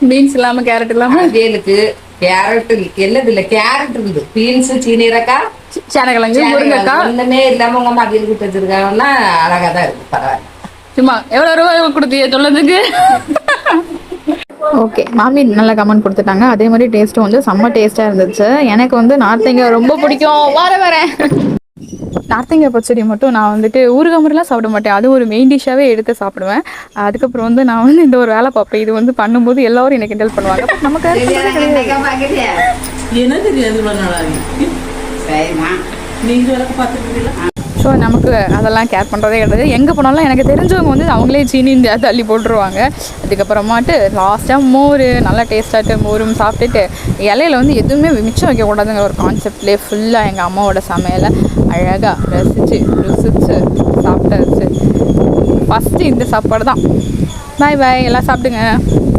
Beans இல்லாம carrot இல்லாம அவியலுக்கு carrot எல்லாது இல்ல, கேரட் இருக்குது, பீன்ஸ், சீனிரக்காய், சேனக்கிழங்கு, முருங்கைக்காய் ஒண்ணுமே இல்லாம உங்க அம்மா அவியல் கூட்டு வச்சிருக்காங்கன்னா அழகா தான் இருக்கு, பரவாயில்ல. சும்மா எவ்வளவு ரூபாய் கொடுத்தீங்க சொல்லதுக்கு? ஓகே, மாமி நல்ல கமெண்ட் கொடுத்துட்டாங்க. அதே மாதிரி டேஸ்ட்டும் வந்து செம்ம டேஸ்ட்டாக இருந்துச்சு. எனக்கு வந்து நார்த்தங்காய் ரொம்ப பிடிக்கும். வரேன் நார்த்தங்காய் பச்சடி மட்டும் நான் வந்துட்டு ஊறுகாய் மாதிரிலாம் சாப்பிட மாட்டேன். அது ஒரு மெயின் டிஷ்ஷாகவே எடுத்து சாப்பிடுவேன். அதுக்கப்புறம் வந்து நான் வந்து இந்த ஒரு வேலை பார்ப்பேன். இது வந்து பண்ணும்போது எல்லாரும் எனக்கு கிண்டல் பண்ணுவாங்க. நமக்கு என்ன தெரியாது நீங்க பார்த்துருக்கீங்களா? ஸோ நமக்கு அதெல்லாம் கேர் பண்ணுறதே கிடையாது. எங்கே போனாலும் எனக்கு தெரிஞ்சவங்க வந்து அவங்களே சீனி தள்ளி போட்டுருவாங்க. அதுக்கப்புறமாட்டு லாஸ்ட்டாக மோர் நல்லா டேஸ்ட்டாகிட்டு மோரும் சாப்பிட்டுட்டு இலையில வந்து எதுவுமே மிச்சம் வைக்கக்கூடாதுங்கிற ஒரு கான்செப்ட்லேயே ஃபுல்லாக எங்கள் அம்மாவோட சமையலை அழகாக ருசித்து சாப்பிட்டாச்சு. ஃபஸ்ட்டு இந்த சாப்பாடு தான். பாய் பாய், எல்லாம் சாப்பிடுங்க.